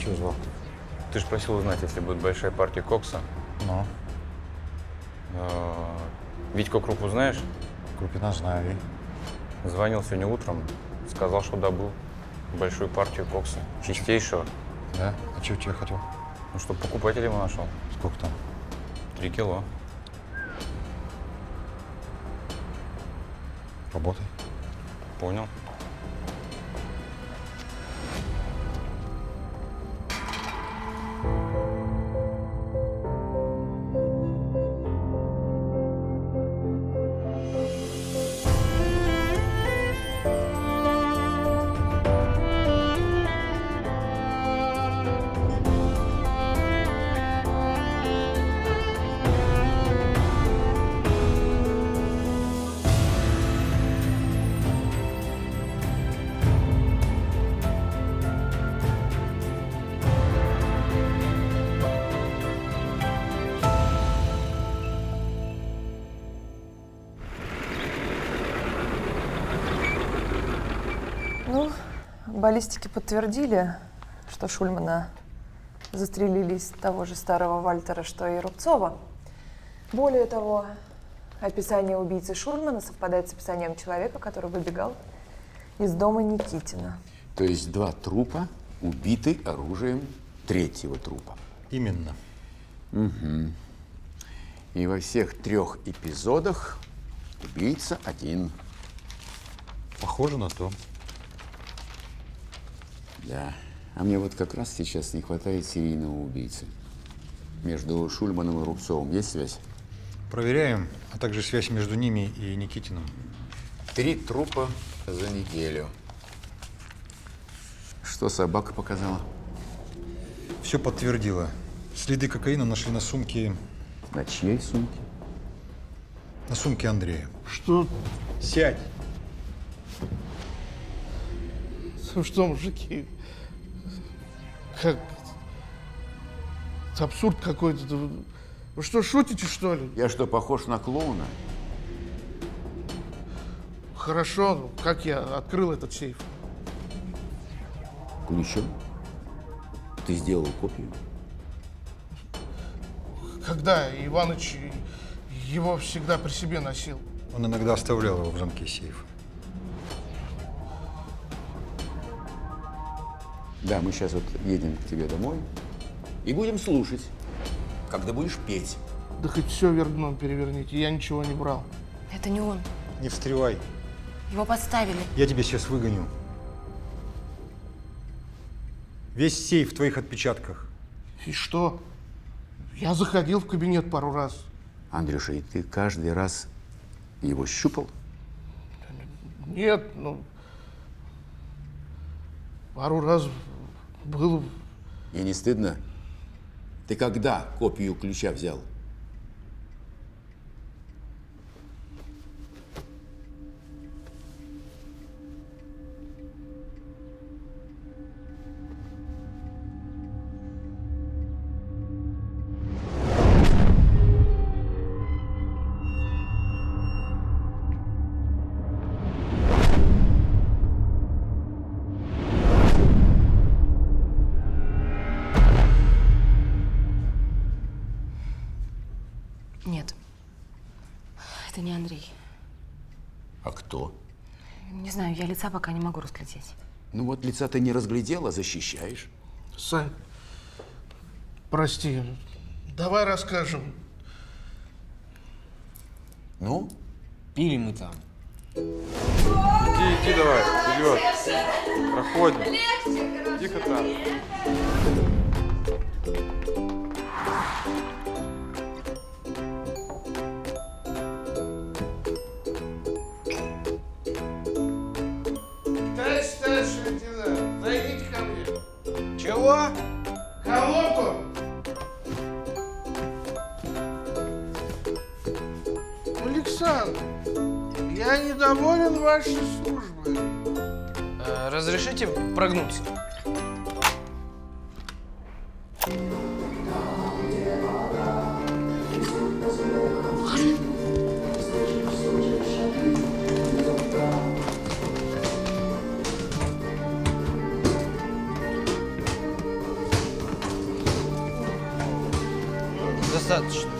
Чего звал? Ты же просил узнать, если будет большая партия кокса. Ну, Витьку Крупу знаешь? Крупина знаю. И? Звонил сегодня утром, сказал, что добыл большую партию кокса. Чистейшего. Да? А чего тебе хотел? Ну, чтобы покупатель ему нашел. Сколько там? 3 кило. Работай. Понял. Ну, баллистики подтвердили, что Шульмана застрелили из того же старого Вальтера, что и Рубцова. Более того, описание убийцы Шульмана совпадает с описанием человека, который выбегал из дома Никитина. То есть 2 трупа убиты оружием 3-го трупа. Именно. И во всех 3 эпизодах убийца один. Похоже на то. Да. А мне вот как раз сейчас не хватает серийного убийцы. Между Шульманом и Рубцовым есть связь? Проверяем, а также связь между ними и Никитиным. 3 трупа за неделю. Что собака показала? Все подтвердило. Следы кокаина нашли на сумке. На чьей сумке? На сумке Андрея. Что? Сядь. Ну что, мужики? Как? Это абсурд какой-то. Вы что, шутите, что ли? Я что, похож на клоуна? Хорошо, ну, как я открыл этот сейф? Ключом? Ты сделал копию? Когда Иваныч его всегда при себе носил. Он иногда оставлял его в замке сейфа. Да, мы сейчас вот едем к тебе домой и будем слушать, когда будешь петь. Да хоть все вверх дном переверните, я ничего не брал. Это не он. Не встревай. Его подставили. Я тебя сейчас выгоню. Весь сейф в твоих отпечатках. И что? Я заходил в кабинет пару раз. Андрюша, и ты каждый раз его щупал? Нет, ну, пару раз был. И не стыдно? Ты когда копию ключа взял? Нет. Это не Андрей. А кто? Не знаю, я лица пока не могу разглядеть. Ну вот лица ты не разглядела, защищаешь. Сань, прости, давай расскажем. Ну? Пили мы там. Иди давай, вперед. Проходим. Тихо там. Товарищ старший лейтенант, зайдите ко мне. Чего? Кому-то? Александр, я недоволен вашей службой. Разрешите прогнуться? достаточно.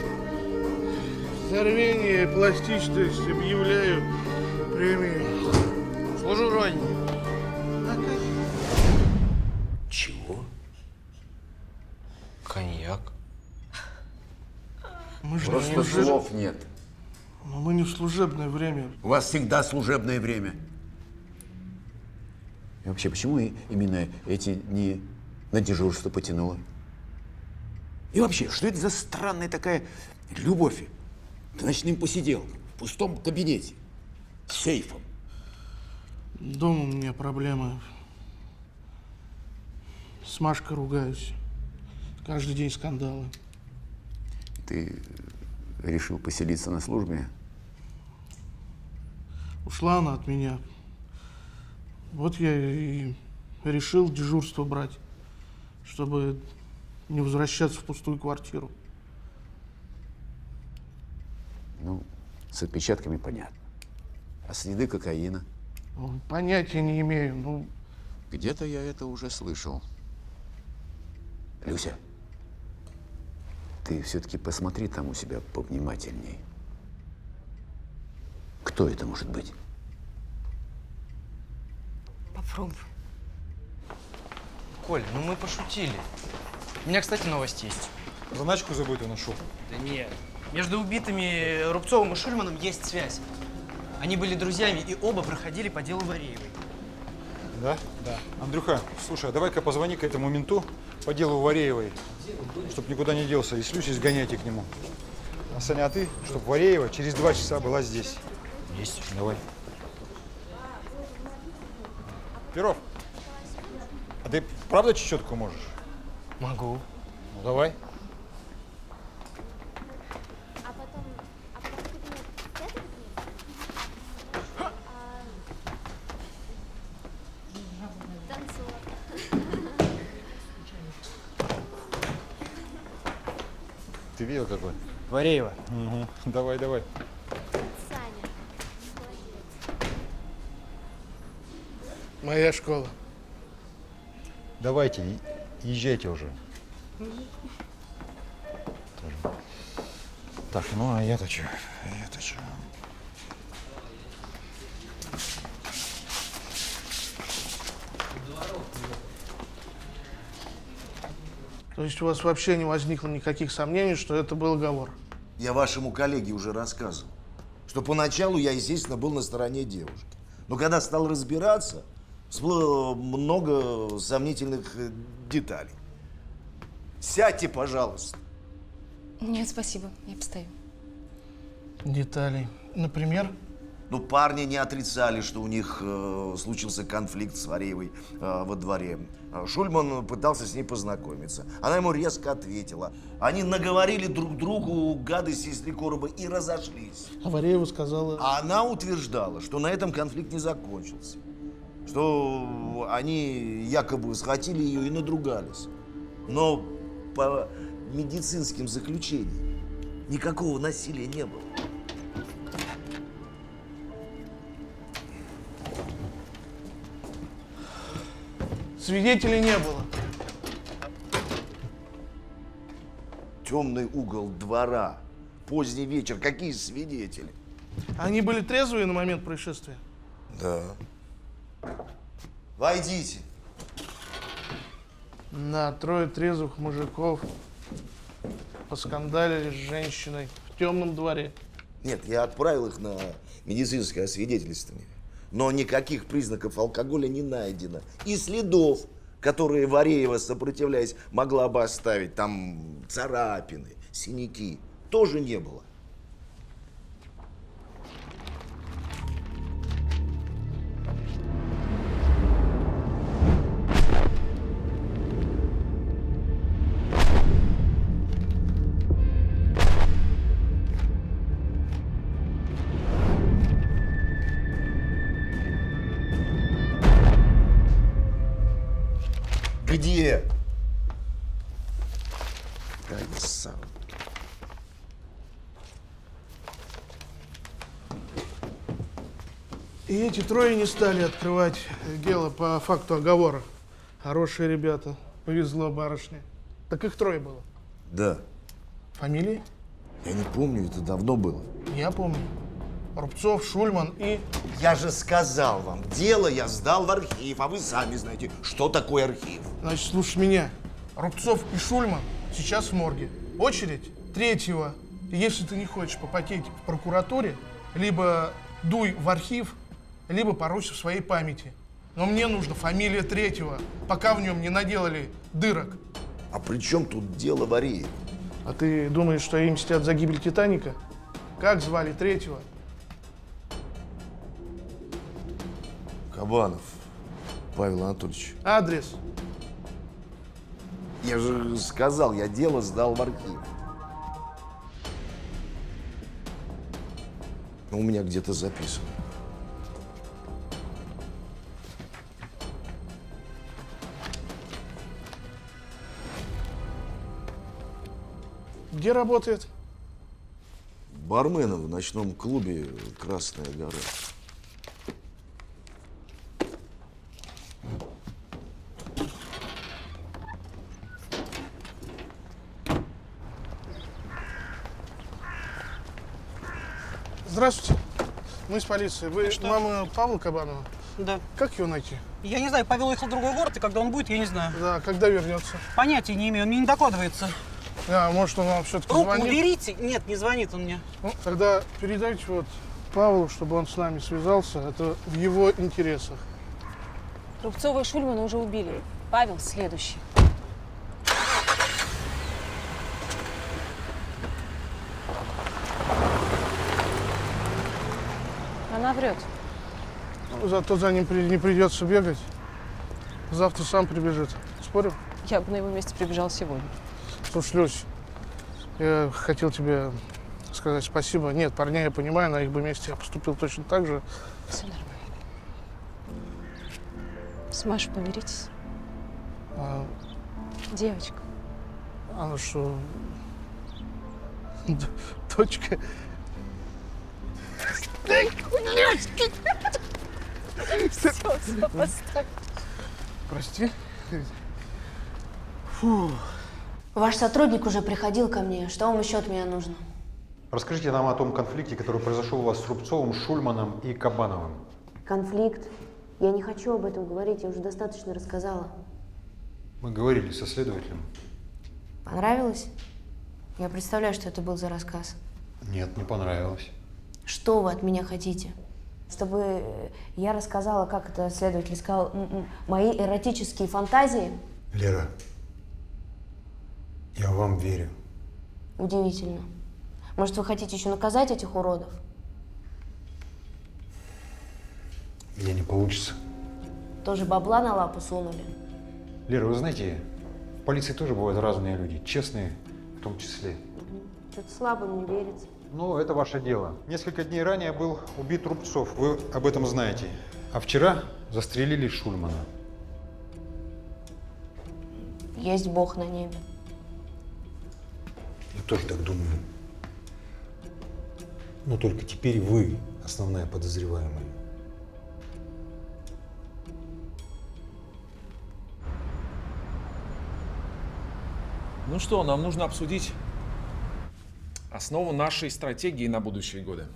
За рвение и пластичность объявляю премию. Служу родине. Чего? Коньяк. Мы же Просто не в служеб- слов нет. Но мы не в служебное время. У вас всегда служебное время. И вообще, почему именно эти дни на дежурство потянуло? И вообще, что это за странная такая любовь к ночным посиделкам, в пустом кабинете, с сейфом? Дома у меня проблемы. С Машкой ругаюсь. Каждый день скандалы. Ты решил поселиться на службе? Ушла она от меня. Вот я и решил дежурство брать, чтобы не возвращаться в пустую квартиру. Ну, с отпечатками понятно. А следы кокаина? Ой, понятия не имею. Ну, Где-то я это уже слышал. Люся, ты все-таки посмотри там у себя повнимательней. Кто это может быть? Попробуй. Коль, ну мы пошутили. У меня, кстати, новость есть. Заначку забытую нашел. Да нет. Между убитыми Рубцовым и Шульманом есть связь. Они были друзьями и оба проходили по делу Вареевой. Да? Да. Андрюха, слушай, а давай-ка позвони к этому менту по делу Вареевой, чтоб никуда не делся, и с Люсей сгоняйте к нему. А Саня, а ты, чтоб Вареева через 2 часа была здесь. Есть. Давай. Перов, а ты правда чечетку можешь? Могу. Ну давай. Ты видел какой? Вареева. Угу. Давай, давай. моя школа. Давайте, езжайте уже. Так, ну а я-то что? Я-то что? То есть у вас вообще не возникло никаких сомнений, что это был оговор? Я вашему коллеге уже рассказывал, что поначалу я, естественно, был на стороне девушки. Но когда стал разбираться, всплыло много сомнительных деталей. Сядьте, пожалуйста. Нет, спасибо, я постою. Деталей. Например? Ну, парни не отрицали, что у них случился конфликт с Вареевой во дворе. Шульман пытался с ней познакомиться. Она ему резко ответила. Они наговорили друг другу гадости из три короба и разошлись. А Вареева сказала... А она утверждала, что на этом конфликт не закончился. Что они якобы схватили ее и надругались. Но по медицинским заключениям никакого насилия не было. Свидетелей не было. Темный угол двора. Поздний вечер. Какие свидетели? Они были трезвые на момент происшествия? Да. Войдите. Да, 3 трезвых мужиков поскандалили с женщиной в темном дворе. Нет, я отправил их на медицинское освидетельствование. Но никаких признаков алкоголя не найдено. И следов, которые Вареева, сопротивляясь, могла бы оставить, там царапины, синяки, тоже не было. Где? Да я сам. И эти 3 не стали открывать дело по факту оговора. Хорошие ребята. Повезло барышне. Так их 3 было. Да. Фамилии? Я не помню, это давно было. Я помню. Рубцов, Шульман и... Я же сказал вам, дело я сдал в архив, а вы сами знаете, что такое архив. Значит, слушай меня. Рубцов и Шульман сейчас в морге. Очередь третьего. И если ты не хочешь попотеть в прокуратуре, либо дуй в архив, либо поройся в своей памяти. Но мне нужна фамилия третьего, пока в нем не наделали дырок. А при чем тут дело Вареева? А ты думаешь, что им мстят за гибель Титаника? Как звали третьего? Кабанов Павел Анатольевич. Адрес. Я же сказал, я дело сдал в архив. У меня где-то записано. Где работает? Барменом в ночном клубе «Красная гора». Здравствуйте. Мы из полиции. Вы мама Павла Кабанова? Да. Как его найти? Я не знаю, Павел уехал в другой город, и когда он будет, я не знаю. Да, когда вернется? Понятия не имею, он мне не докладывается. А, может, он вам все-таки Руку звонит? уберите. Нет, не звонит он мне. Ну, тогда передайте вот Павлу, чтобы он с нами связался. Это в его интересах. Рубцова и Шульмана уже убили. Павел следующий. Она врет. Ну, зато за ним не придется бегать. Завтра сам прибежит. Спорим? Я бы на его месте прибежал сегодня. Слушай, Люсь, я хотел тебе сказать спасибо. Нет, парня я понимаю, на их бы месте я поступил точно так же. Все нормально. С Машей помиритесь? А, Девочка. она что, дочка? Прости. Ваш сотрудник уже приходил ко мне. Что вам еще от меня нужно? Расскажите нам о том конфликте, который произошел у вас с Рубцовым, Шульманом и Кабановым. Конфликт. Я не хочу об этом говорить, я уже достаточно рассказала. Мы говорили со следователем. Понравилось? Я представляю, что это был за рассказ. Нет, не понравилось. Что вы от меня хотите? Чтобы я рассказала, как это следователь сказал, мои эротические фантазии? Лера, я вам верю. Удивительно. Может, вы хотите еще наказать этих уродов? У меня не получится. Тоже бабла на лапу сунули? Лера, вы знаете, в полиции тоже бывают разные люди, честные в том числе. Что-то слабо мне верится. Ну, это ваше дело. Несколько дней ранее был убит Рубцов, вы об этом знаете. А вчера застрелили Шульмана. Есть Бог на небе. Я тоже так думаю. Но только теперь вы основная подозреваемая. Ну что, нам нужно обсудить основу нашей стратегии на будущие годы.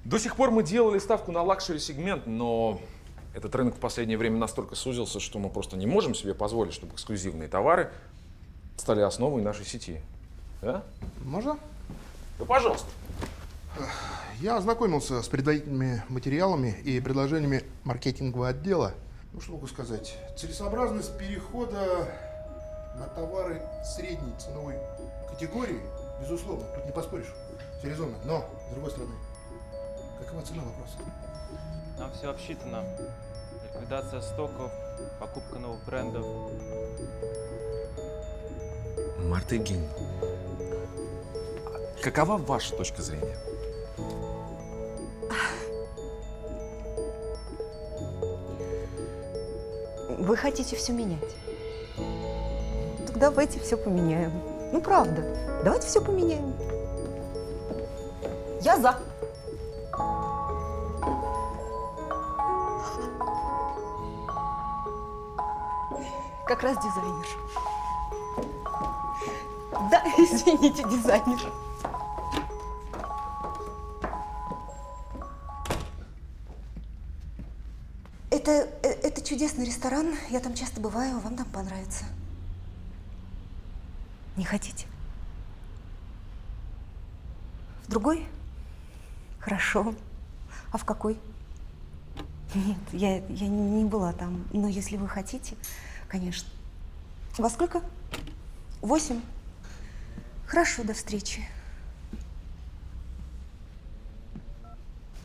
До сих пор мы делали ставку на лакшери-сегмент, но этот рынок в последнее время настолько сузился, что мы просто не можем себе позволить, чтобы эксклюзивные товары стали основой нашей сети. Да? Можно? Да, пожалуйста. Я ознакомился с предварительными материалами и предложениями маркетингового отдела. Ну, что могу сказать? Целесообразность перехода на товары средней ценовой категории, безусловно, тут не поспоришь, все резонно. Но, с другой стороны, какова цена вопроса? Нам все обсчитано. Ликвидация стоков, покупка новых брендов. Марта Евгеньевна, какова ваша точка зрения? Вы хотите все менять? Так давайте все поменяем. Ну, правда. Давайте все поменяем. Я за. Как раз дизайнер. Да, извините, дизайнер. Это чудесный ресторан. Я там часто бываю. Вам там понравится. Не хотите? В другой? Хорошо. А в какой? Нет, я не была там. Но если вы хотите, конечно. Во сколько? 8. Хорошо, до встречи.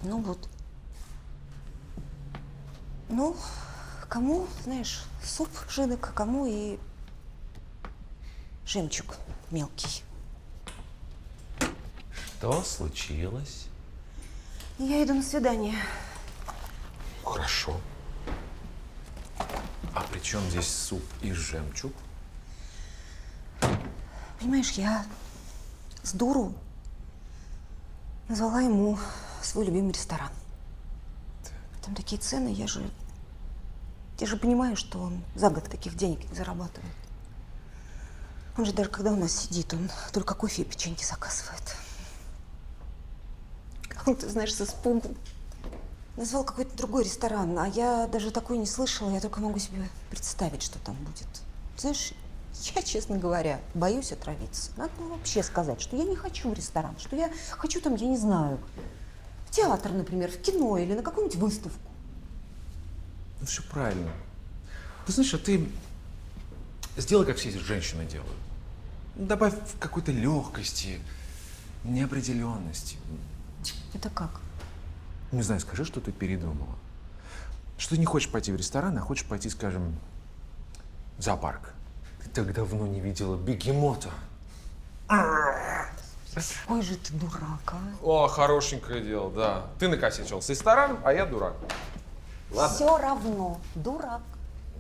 Ну вот. Ну, кому, знаешь, суп жидок, а кому и жемчуг мелкий. Что случилось? Я иду на свидание. Хорошо. А при чем здесь суп и жемчуг? Понимаешь, я с дуру назвала ему свой любимый ресторан. Там такие цены, я же понимаю, что он за год таких денег не зарабатывает. Он же даже когда у нас сидит, он только кофе и печеньки заказывает. Он, ты знаешь, с испугу назвал какой-то другой ресторан, а я даже такой не слышала, я только могу себе представить, что там будет. Знаешь, я, честно говоря, боюсь отравиться. Надо было вообще сказать, что я не хочу в ресторан, что я хочу там, я не знаю, в театр, например, в кино или на какую-нибудь выставку. Ну, все правильно. Ты знаешь, а ты сделай, как все эти женщины делают. Добавь какой-то легкости, неопределенности. Это как? Не знаю, скажи, что ты передумала. Что ты не хочешь пойти в ресторан, а хочешь пойти, скажем, в зоопарк. Ты так давно не видела бегемота. Ой же ты дурак, а. О, хорошенькое дело, да. Ты накосячил с рестораном, а я дурак. Ладно. Все равно, дурак.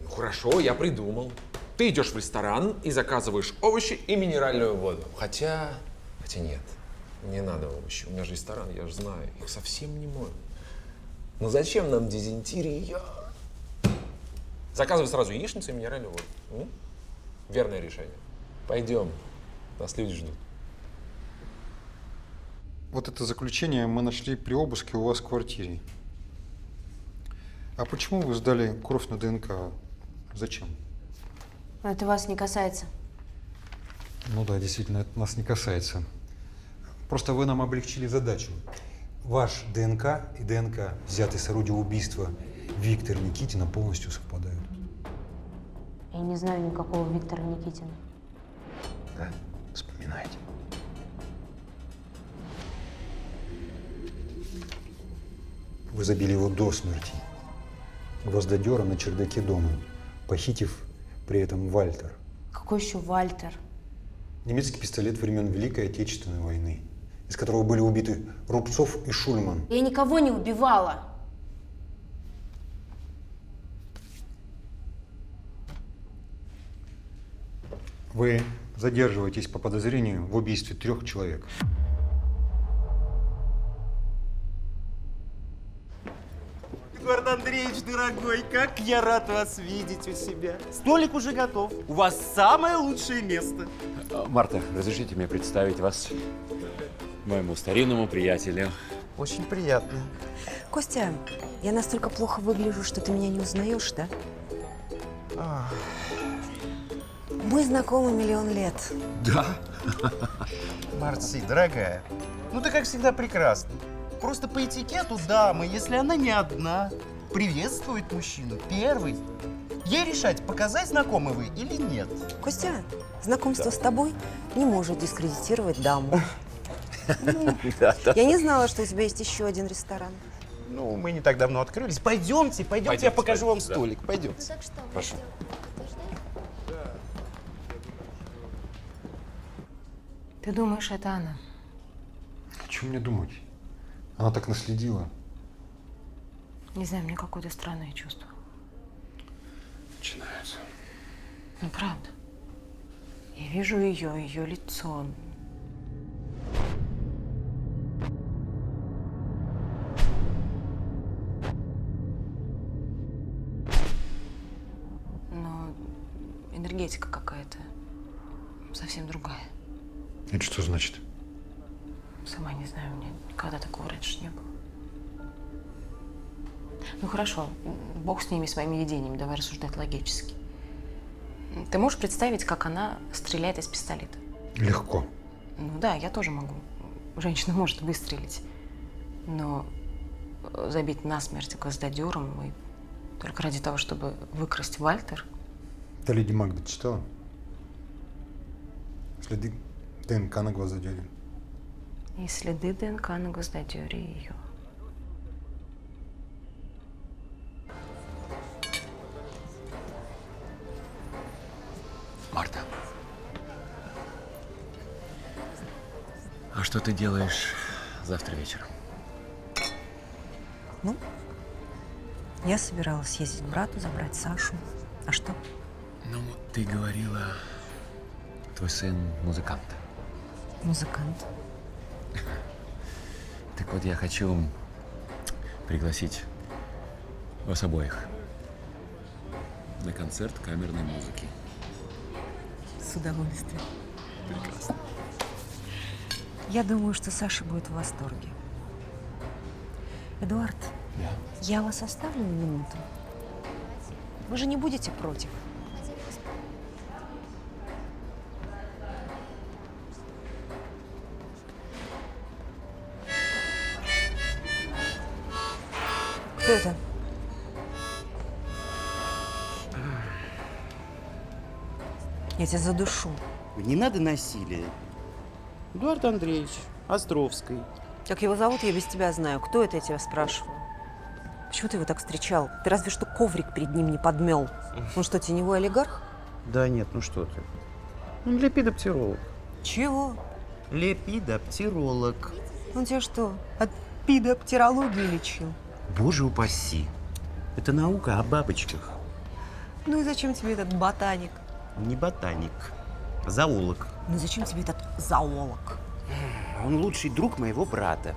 Ну, хорошо, я придумал. Ты идешь в ресторан и заказываешь овощи и минеральную воду. Хотя нет, не надо овощи. У меня же ресторан, я же знаю, их совсем не мою. Ну зачем нам дизентерия? Заказывай сразу яичницу и минеральную воду. Верное решение. Пойдем, нас люди ждут. Вот это заключение мы нашли при обыске у вас в квартире. А почему вы сдали кровь на ДНК? Зачем? Это вас не касается. Ну да, действительно, это нас не касается. Просто вы нам облегчили задачу. Ваш ДНК и ДНК, взятый с орудия убийства Виктора Никитина, полностью совпадают. Я не знаю никакого Виктора Никитина. Да? Вспоминайте. Вы забили его до смерти. Гвоздодера на чердаке дома, похитив при этом Вальтер. Какой еще Вальтер? Немецкий пистолет времен Великой Отечественной войны, из которого были убиты Рубцов и Шульман. Я никого не убивала. Вы задерживаетесь по подозрению в убийстве 3 человек. Эдуард Андреевич, дорогой, как я рад вас видеть у себя. Столик уже готов. У вас самое лучшее место. Марта, разрешите мне представить вас моему старинному приятелю. Очень приятно. Костя, я настолько плохо выгляжу, что ты меня не узнаешь, да? Мы знакомы миллион лет. Да? Марси, дорогая, ну ты как всегда прекрасна. Просто по этикету дама, если она не одна, приветствует мужчину первый. Ей решать, показать, знакомы вы или нет. Костя, знакомство с тобой не может дискредитировать даму. Я не знала, что у тебя есть еще один ресторан. Ну, мы не так давно открылись. Пойдемте, я покажу вам столик. Пойдемте. Прошу. Ты думаешь, это она? О чем мне думать? Она так наследила. Не знаю, мне какое-то странное чувство. Начинается. Ну, правда. Я вижу ее лицо. Но энергетика какая-то совсем другая. Это что значит? Сама не знаю, у меня никогда такого раньше не было. Ну хорошо, бог с ними, с моими видениями, давай рассуждать логически. Ты можешь представить, как она стреляет из пистолета? Легко. Ну да, я тоже могу. Женщина может выстрелить, но забить насмерть гвоздодером и только ради того, чтобы выкрасть Вальтер. Ты Леди Макбет читала? Следы ДНК на гвоздодере. И следы ДНК на гвоздодере ее. Марта. А что ты делаешь завтра вечером? Ну, я собиралась съездить к брату, забрать Сашу. А что? Ну, ты говорила, твой сын музыкант. Музыкант. Так вот, я хочу пригласить вас обоих на концерт камерной музыки. С удовольствием. Прекрасно. Я думаю, что Саша будет в восторге. Эдуард, я вас оставлю на минуту. Вы же не будете против? Кто это? Я тебя задушу. Не надо насилия. Эдуард Андреевич, Островский. Как его зовут, я без тебя знаю. Кто это, я тебя спрашиваю? Почему ты его так встречал? Ты разве что коврик перед ним не подмел. Он что, теневой олигарх? Да нет, ну что ты. Он лепидоптеролог. Чего? Лепидоптеролог. Он тебя что, от пидоптерологии лечил? Боже упаси. Это наука о бабочках. Ну и зачем тебе этот ботаник? Не ботаник, зоолог. Ну зачем тебе этот зоолог? Он лучший друг моего брата.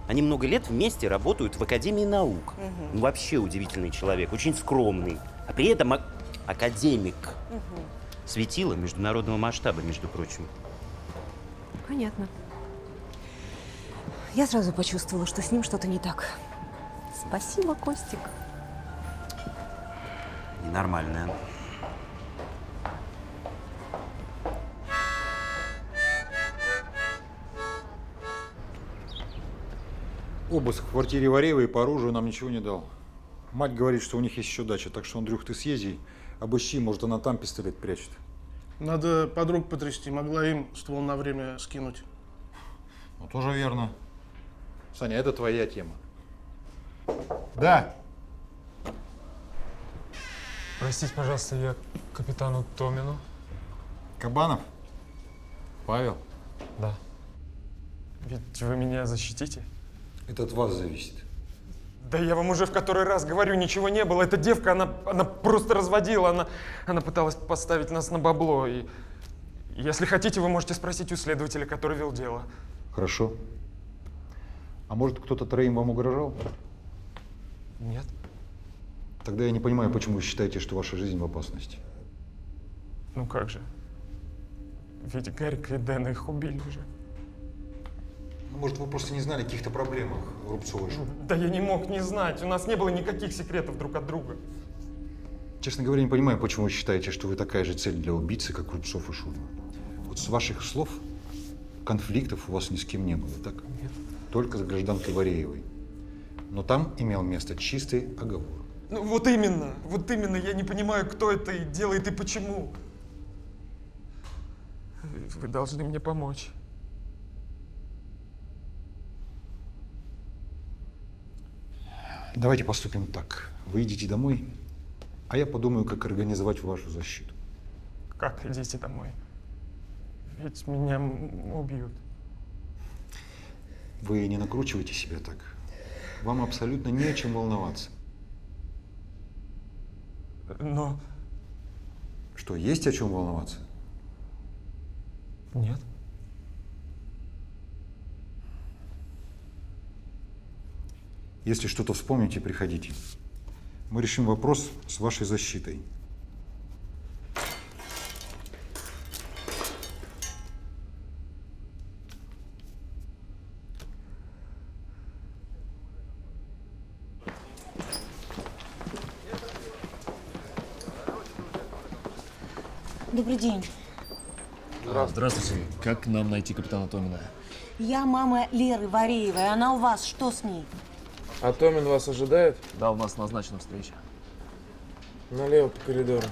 Они много лет вместе работают в Академии наук. Ну, вообще удивительный человек, очень скромный. А при этом академик. Светило международного масштаба, между прочим. Понятно. Я сразу почувствовала, что с ним что-то не так. Спасибо, Костик. Ненормальная. Обыск в квартире Вареевой по оружию нам ничего не дал. Мать говорит, что у них есть еще дача, так что, Андрюх, ты съезди, обыщи, может, она там пистолет прячет. Надо подруг потрясти, могла им ствол на время скинуть. Ну, тоже верно. Саня, это твоя тема. Да. Простите, пожалуйста, я к капитану Томину. Кабанов? Павел? Да. Ведь вы меня защитите? Это от вас зависит. Да я вам уже в который раз говорю, ничего не было. Эта девка, она просто разводила, она пыталась поставить нас на бабло. И если хотите, вы можете спросить у следователя, который вел дело. Хорошо. А может, кто-то троим вам угрожал? Нет. Тогда я не понимаю, почему вы считаете, что ваша жизнь в опасности. Ну как же? Ведь Гарика и Дэна их убили уже. Ну, может, вы просто не знали о каких-то проблемах в Рубцовой школе? Да я не мог не знать. У нас не было никаких секретов друг от друга. Честно говоря, не понимаю, почему вы считаете, что вы такая же цель для убийцы, как Рубцов и Шульман. Вот с ваших слов конфликтов у вас ни с кем не было, так? Нет. Только с гражданкой Вареевой. Но там имел место чистый оговор. Ну вот именно, я не понимаю, кто это и делает и почему. Вы должны мне помочь. Давайте поступим так. Вы идите домой, а я подумаю, как организовать вашу защиту. Как идите домой? Ведь меня убьют. Вы не накручивайте себя так. Вам абсолютно не о чем волноваться. Но... Что, есть о чем волноваться? Нет. Если что-то вспомните, приходите. Мы решим вопрос с вашей защитой. Добрый день. Здравствуйте. Как нам найти капитана Томина? Я мама Леры Вареевой. Она у вас. Что с ней? А Томин вас ожидает? Да, у нас назначена встреча. Налево по коридору.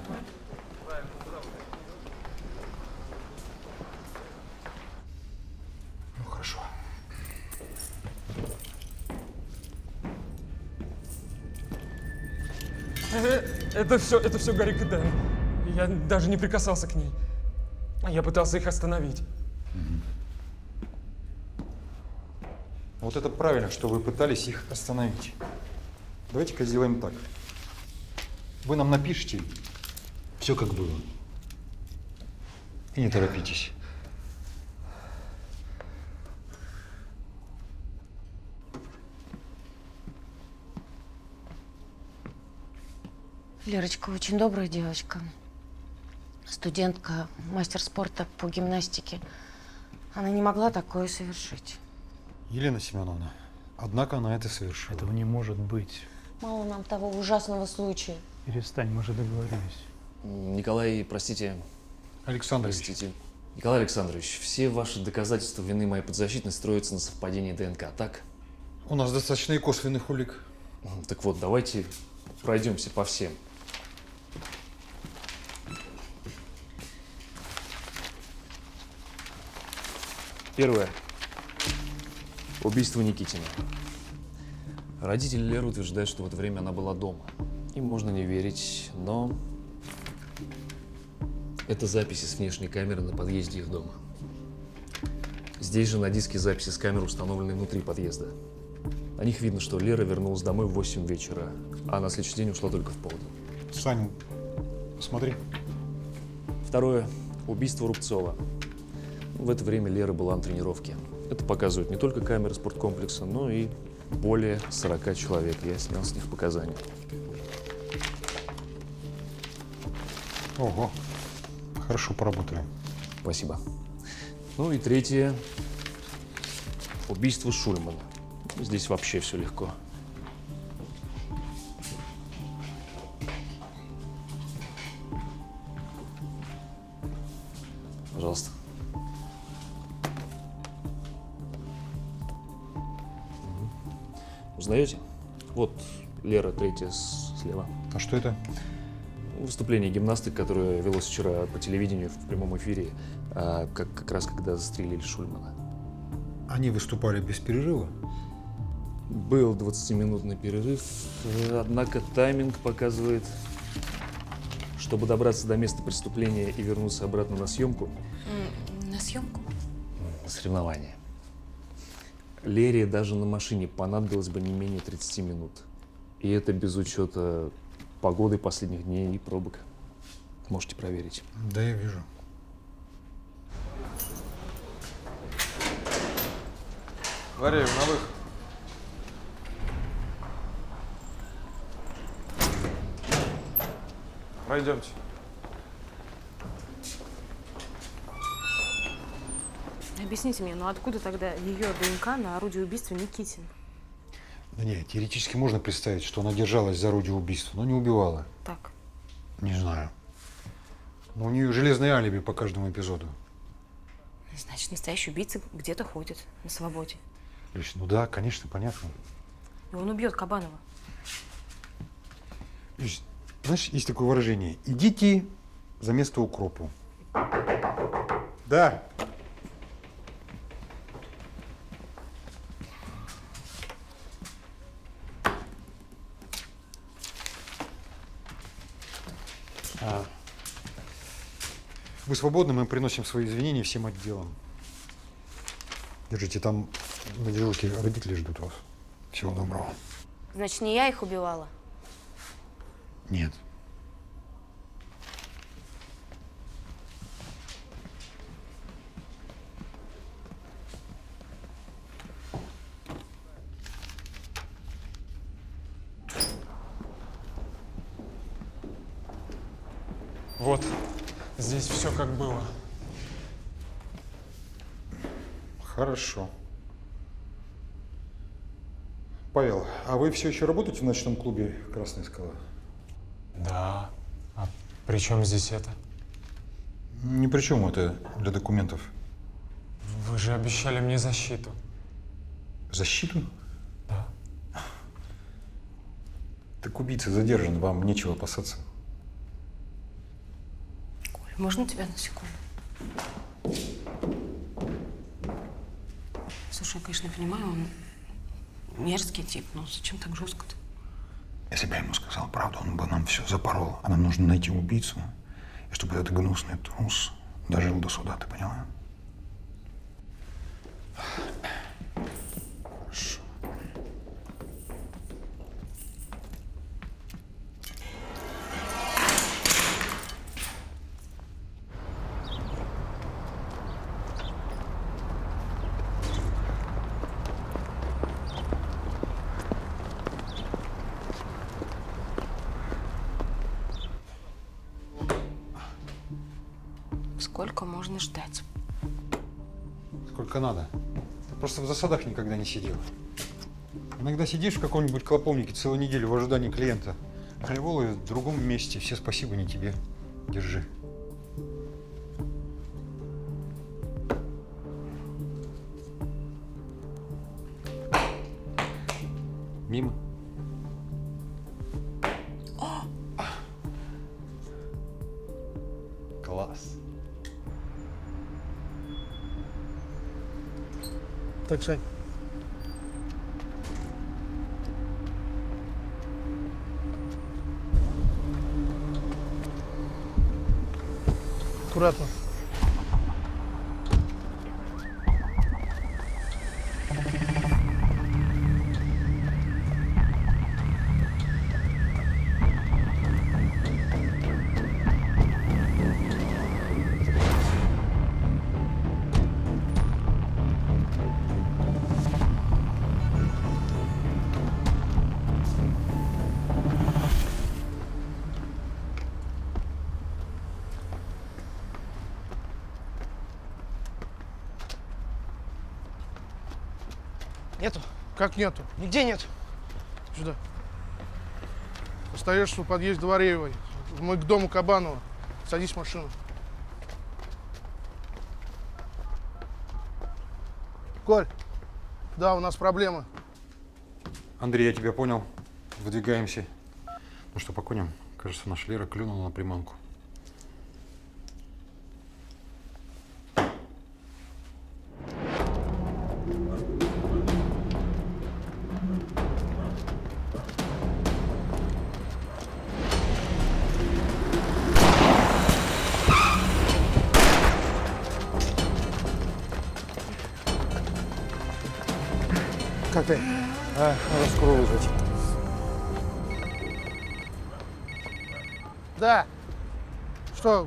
Ну, хорошо. Это все Гарик и Дэн. Я даже не прикасался к ней. Я пытался их остановить. Вот это правильно, что вы пытались их остановить. Давайте-ка сделаем так. Вы нам напишите все, как было. И не торопитесь. Лерочка очень добрая девочка. Студентка, мастер спорта по гимнастике. Она не могла такое совершить. Елена Семеновна, однако она это совершила. Этого не может быть. Мало нам того ужасного случая. Перестань, мы же договорились. Николай, простите. Александрович. Простите. Николай Александрович, все ваши доказательства вины моей подзащитной строятся на совпадении ДНК, так? У нас достаточно и косвенных улик. Так вот, давайте пройдемся по всем. Первое. Убийство Никитина. Родители Леры утверждают, что в это время она была дома. Им можно не верить, но это записи с внешней камеры на подъезде их дома. Здесь же на диске записи с камер, установленной внутри подъезда. На них видно, что Лера вернулась домой в 8 вечера, а на следующий день ушла только в полдень. Сань, смотри. Второе. Убийство Рубцова. В это время Лера была на тренировке. Это показывают не только камеры спорткомплекса, но и более 40 человек. Я снял с них показания. Ого, хорошо поработали. Спасибо. Ну и третье. Убийство Шульмана. Здесь вообще все легко. Пожалуйста. Узнаете? Вот Лера, третья слева. А что это? Выступление гимнасток, которое велось вчера по телевидению в прямом эфире, как раз когда застрелили Шульмана. Они выступали без перерыва? Был 20-минутный перерыв, однако тайминг показывает, чтобы добраться до места преступления и вернуться обратно на съемку. На съемку? На соревнования. Лере даже на машине понадобилось бы не менее 30 минут. И это без учета погоды последних дней и пробок. Можете проверить. Да, я вижу. Вареев, на выход. Пройдемте. Объясните мне, ну откуда тогда ее ДНК на орудие убийства Никитина? Да нет, теоретически можно представить, что она держалась за орудие убийства, но не убивала. Так. Не знаю. Но у нее железное алиби по каждому эпизоду. Значит, настоящий убийца где-то ходит на свободе. Люсь, ну да, конечно, понятно. И он убьет Кабанова. Люсь, знаешь, есть такое выражение: идите за место укропу. Да. Вы свободны, мы приносим свои извинения всем отделам. Держите, там на дежурке родители ждут вас. Всего доброго. Значит, не я их убивала? Нет. Вот, здесь все как было. Хорошо. Павел, а вы все еще работаете в ночном клубе «Красная скала»? Да. А при чем здесь это? Ни при чем это для документов. Вы же обещали мне защиту. Защиту? Да. Так убийца задержан, вам нечего опасаться. Коль, можно тебя на секунду? Слушай, я, конечно, понимаю, он мерзкий тип, но зачем так жестко-то? Если бы я ему сказал правду, он бы нам все запорол. А нам нужно найти убийцу, и чтобы этот гнусный трус дожил до суда, ты поняла? Хорошо. Сколько можно ждать? Сколько надо. Ты просто в засадах никогда не сидел. Иногда сидишь в каком-нибудь клоповнике целую неделю в ожидании клиента. А хлеболы в другом месте. Все спасибо не тебе. Держи. Мимо. Класс. Так, Сань. Аккуратно. Нету. Как нету? Нигде нету. Сюда. Остаешься у подъезда Вареевой. Мы к дому Кабанова. Садись в машину. Коль, да, у нас проблемы. Андрей, я тебя понял. Выдвигаемся. Ну что, по коням? Кажется, наш Лера клюнула на приманку. Как ты? Надо скорую вызвать. Да. Что?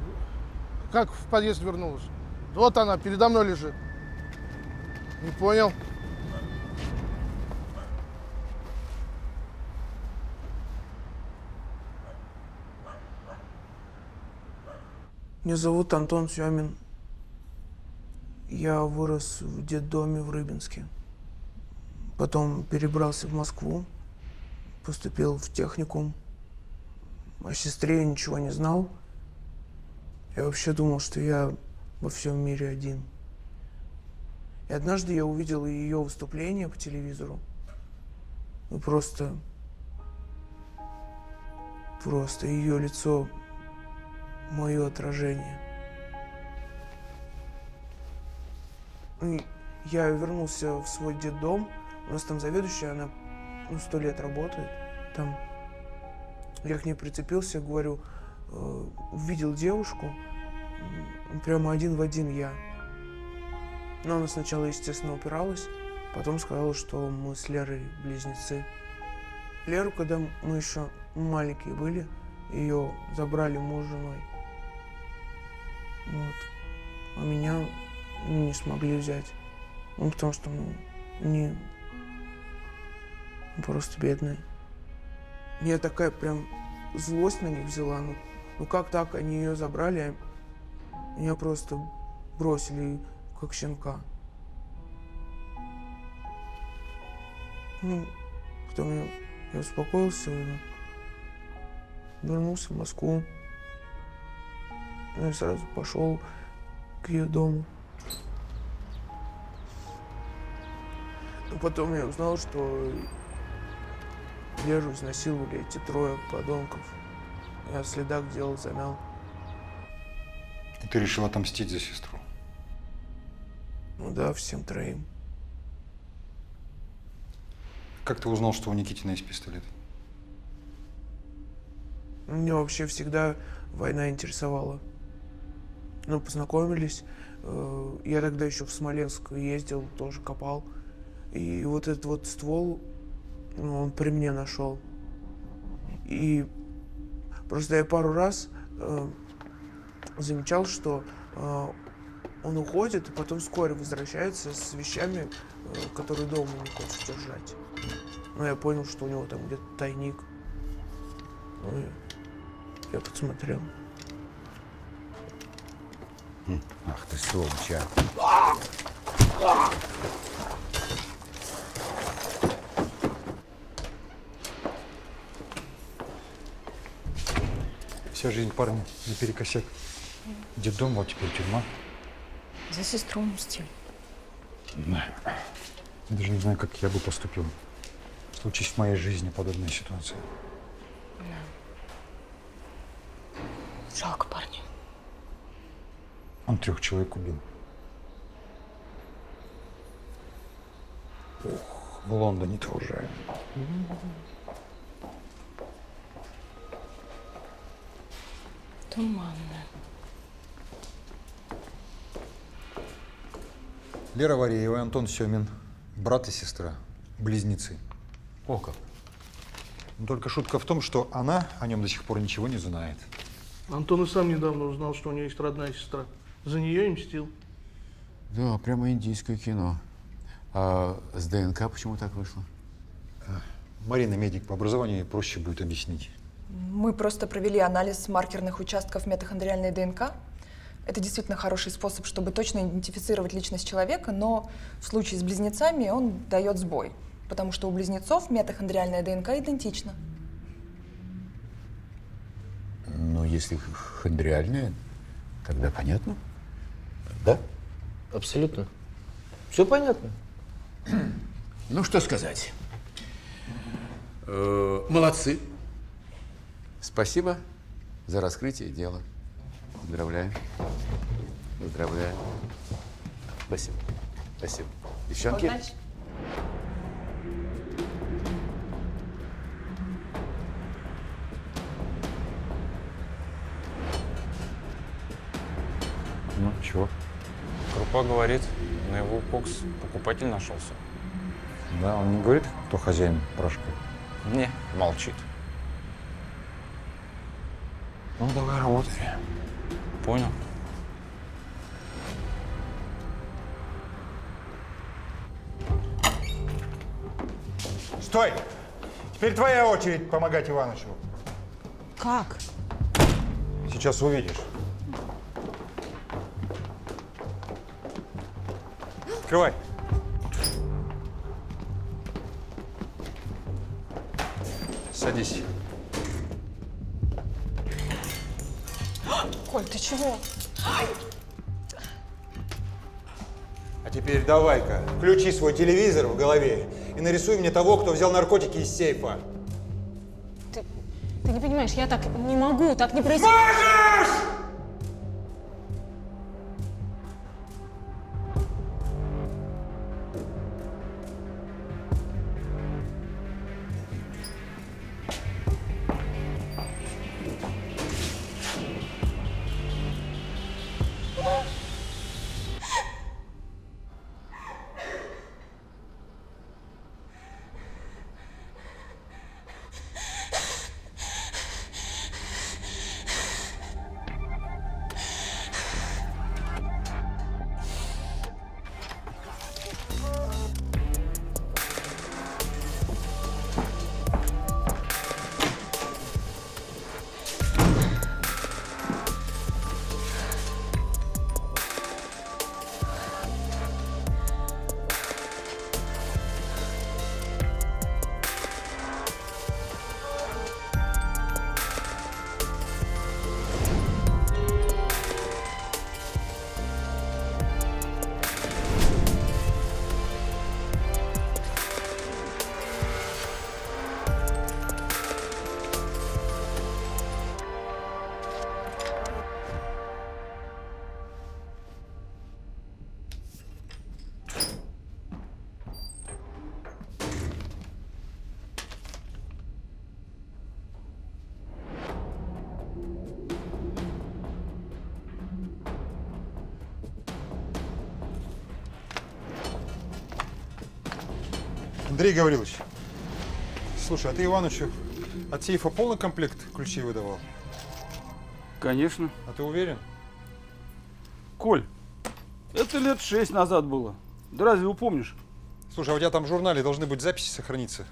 Как в подъезд вернулась? Вот она, передо мной лежит. Не понял. Меня зовут Антон Сёмин. Я вырос в детдоме в Рыбинске. Потом перебрался в Москву, поступил в техникум. О сестре я ничего не знал. Я вообще думал, что я во всем мире один. И однажды я увидел ее выступление по телевизору. И просто ее лицо, мое отражение. И я вернулся в свой детдом. У нас там заведующая, она 100 лет работает там. Я к ней прицепился, говорю, увидел девушку, прямо один в один я. Но она сначала, естественно, упиралась, потом сказала, что мы с Лерой близнецы. Леру, когда мы еще маленькие были, ее забрали муж с женой. Вот. А меня не смогли взять. Ну, потому что, не... Просто бедная. Меня такая прям злость на них взяла. Ну как так? Они ее забрали, а меня просто бросили, как щенка. Ну, потом я успокоился, вернулся в Москву. Ну, я сразу пошел к ее дому. Но потом я узнал, что Леру изнасиловали эти трое подонков. Я в следах дело замял. И ты решил отомстить за сестру? Ну да, всем троим. Как ты узнал, что у Никитина есть пистолет? Меня вообще всегда война интересовала. Ну, познакомились. Я тогда еще в Смоленск ездил, тоже копал. И вот этот вот ствол, ну, он при мне нашел. И просто я пару раз замечал, что он уходит, и потом вскоре возвращается с вещами, которые дома не хочет держать. Но я понял, что у него там где-то тайник. Ну, я подсмотрел. Ах ты сволочь, а. Вся жизнь парня наперекосяк. Детдом, вот теперь тюрьма. За сестру мстил. Да. Я даже не знаю, как я бы поступил. Случись в моей жизни подобная ситуация. Жалко парня. Он 3 человек убил. Ух, в Лондоне-то уже. Туманно. Лера Вареева и Антон Семин. Брат и сестра. Близнецы. О как. Но только шутка в том, что она о нем до сих пор ничего не знает. Антон и сам недавно узнал, что у нее есть родная сестра. За нее и мстил. Да, прямо индийское кино. А с ДНК почему так вышло? Марина медик по образованию, проще будет объяснить. Мы просто провели анализ маркерных участков митохондриальной ДНК. Это действительно хороший способ, чтобы точно идентифицировать личность человека, но в случае с близнецами он дает сбой, потому что у близнецов митохондриальная ДНК идентична. Ну, если хондриальная, тогда понятно. Да? Абсолютно. Все понятно. Ну, что сказать. Молодцы. Спасибо за раскрытие дела. Поздравляю. Поздравляю. Спасибо. Спасибо. Девчонки. Удачи. Ну, чего? Крупа говорит, на его кокс покупатель нашелся. Да, он не говорит, кто хозяин порошка? Не, молчит. Ну, давай работай. Понял. Стой! Теперь твоя очередь помогать Иванычу. Как? Сейчас увидишь. Открывай. Садись. Коль, ты чего? А теперь давай-ка, включи свой телевизор в голове и нарисуй мне того, кто взял наркотики из сейфа. Ты не понимаешь, я так не могу, так не происходит. Можешь! Андрей Гаврилович, слушай, а ты Иванычу от сейфа полный комплект ключей выдавал? Конечно. А ты уверен? Коль, это лет 6 назад было. Да разве упомнишь? Слушай, а у тебя там в журнале должны быть записи сохраниться.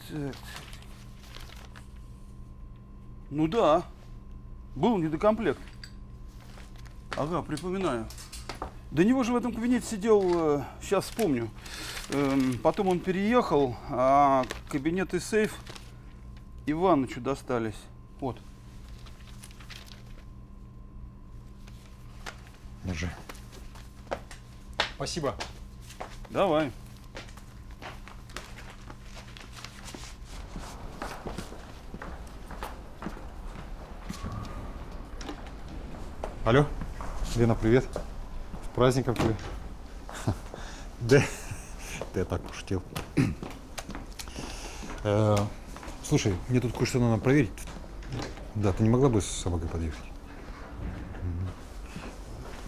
Так. Ну да, был недокомплект. Ага, припоминаю. До него же в этом кабинете сидел, сейчас вспомню. Потом он переехал, а кабинет и сейф Иванычу достались. Вот. Держи. Спасибо. Давай. Алло, Лена, привет. С праздником тебя. Да, я так пошутил. Слушай, мне тут кое-что надо проверить. Да, ты не могла бы с собакой подъехать?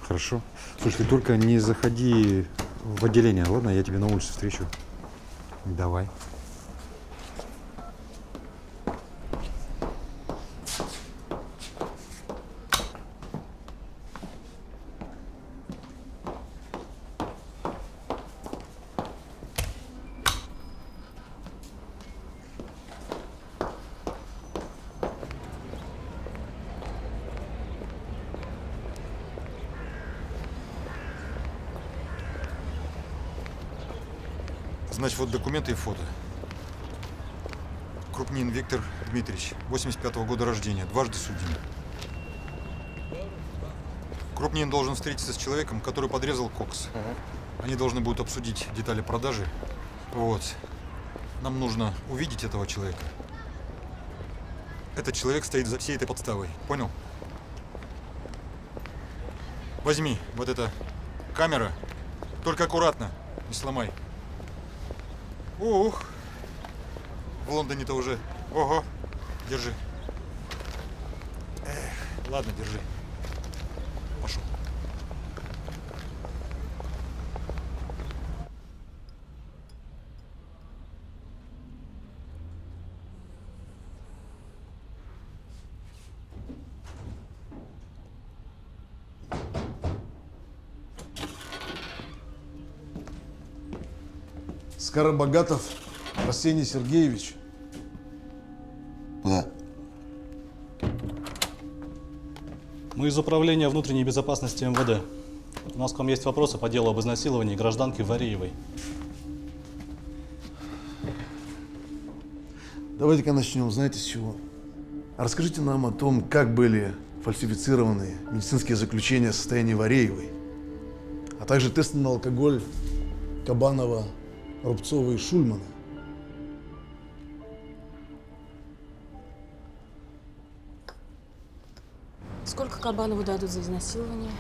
Хорошо. Слушай, ты только не заходи в отделение, ладно? Я тебе на улице встречу. Давай. Значит, вот документы и фото. Крупнин Виктор Дмитриевич, 85-го года рождения, дважды судим. Крупнин должен встретиться с человеком, который подрезал кокс. Они должны будут обсудить детали продажи. Вот. Нам нужно увидеть этого человека. Этот человек стоит за всей этой подставой. Понял? Возьми вот эта камера. Только аккуратно, не сломай. Ух, в Лондоне-то уже. Ого, держи. Эх, ладно, держи. Пошел. Скоробогатов Арсений Сергеевич. Да. Мы из Управления внутренней безопасности МВД. У нас к вам есть вопросы по делу об изнасиловании гражданки Вареевой. Давайте-ка начнем, знаете, с чего? Расскажите нам о том, как были фальсифицированы медицинские заключения о состоянии Вареевой, а также тесты на алкоголь Кабанова, Рубцова и Шульмана. Сколько Кабанову дадут за изнасилование?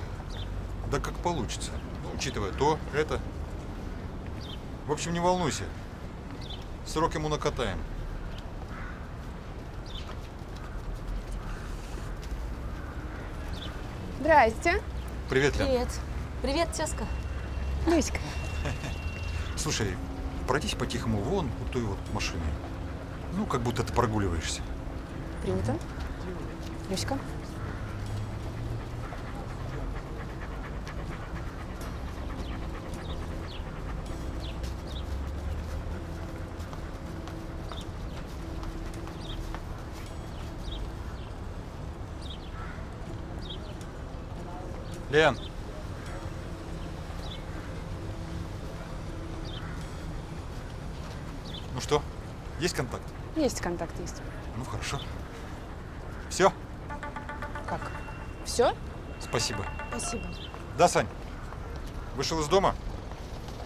Да как получится. Ну, учитывая то, это. В общем, не волнуйся. Срок ему накатаем. Здрасте. Привет, Лен. Привет. Привет, тезка. Люська. Слушай, пройдись по-тихому вон у той вот машины. Ну, как будто ты прогуливаешься. Принято. Люська. Лен. Ну что, есть контакт? Есть контакт, есть. Ну, хорошо. Все? Как? Все? Спасибо. Спасибо. Да, Сань? Вышел из дома?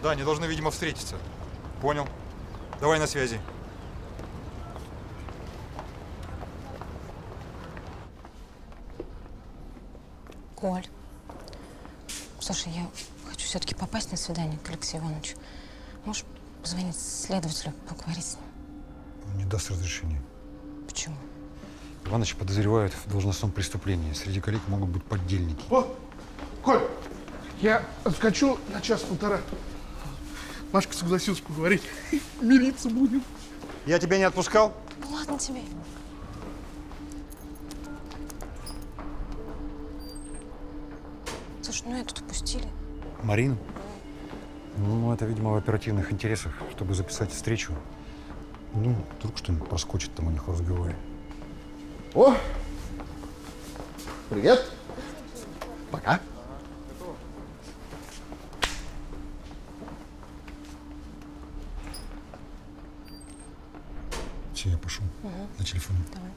Да, они должны, видимо, встретиться. Понял. Давай на связи. Коль, слушай, я хочу все-таки попасть на свидание к Алексею Ивановичу. Можешь позвонить следователю, поговорить с ним? Он не даст разрешения. Почему? Ивановича подозревают в должностном преступлении. Среди коллег могут быть поддельники. О, Коль, я отскочу на час-полтора. Машка согласилась поговорить. Мириться будем. Я тебя не отпускал? Ну ладно тебе. Слушай, ну эту упустили. Марину? Ну, это, видимо, в оперативных интересах, чтобы записать встречу. Ну, вдруг что-нибудь проскочит там у них в разговоре. О! Привет! Пока! Все, я пошел. На телефоне. Давай.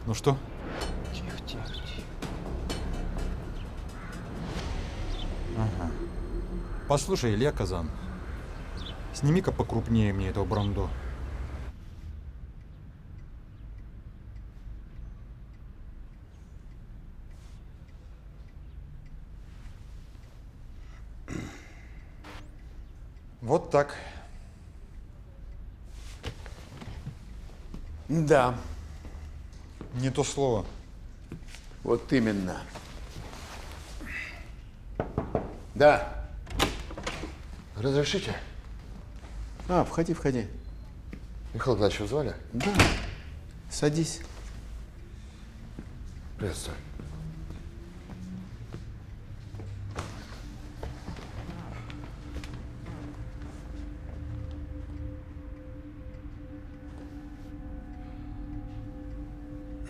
Ну что? Тихо, тихо, тихо. Ага. Послушай, Илья Казан, сними-ка покрупнее мне этого Брандо. Вот так. Да. Не то слово. Вот именно. Да. Разрешите? Входи, входи. Михаил Игнатьевич звали? Да. Садись. Приветствую.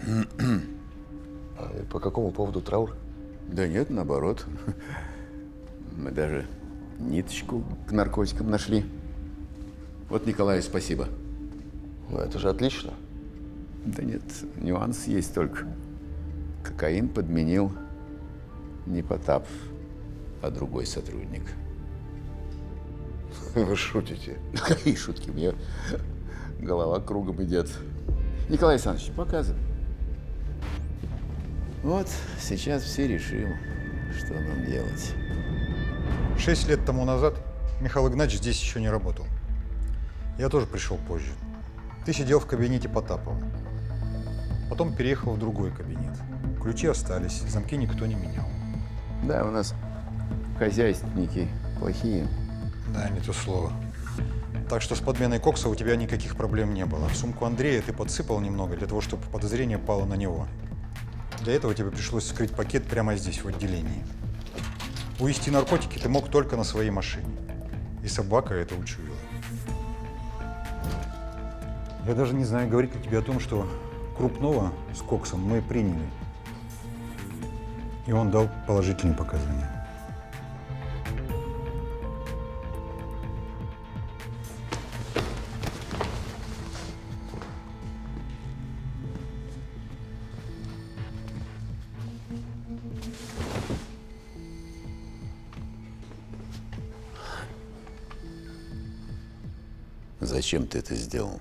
И по какому поводу траур? Да нет, наоборот. Мы даже ниточку к наркотикам нашли. Вот Николаю спасибо. Ну, это же отлично. Да нет, нюанс есть только. Кокаин подменил не Потапов, а другой сотрудник. Вы шутите? Какие шутки? Мне голова кругом идет. Николай Александрович, показывай. Вот сейчас все решим, что нам делать. 6 лет тому назад Михаил Игнатьевич здесь еще не работал. Я тоже пришел позже. Ты сидел в кабинете Потапова. Потом переехал в другой кабинет. Ключи остались, замки никто не менял. Да, у нас хозяйственники плохие. Да, не то слово. Так что с подменой кокса у тебя никаких проблем не было. В сумку Андрея ты подсыпал немного для того, чтобы подозрение пало на него. Для этого тебе пришлось вскрыть пакет прямо здесь, в отделении. Увезти наркотики ты мог только на своей машине. И собака это учуяла. Я даже не знаю, говорить ли тебе о том, что Крупного с коксом мы приняли. И он дал положительные показания. Зачем ты это сделал?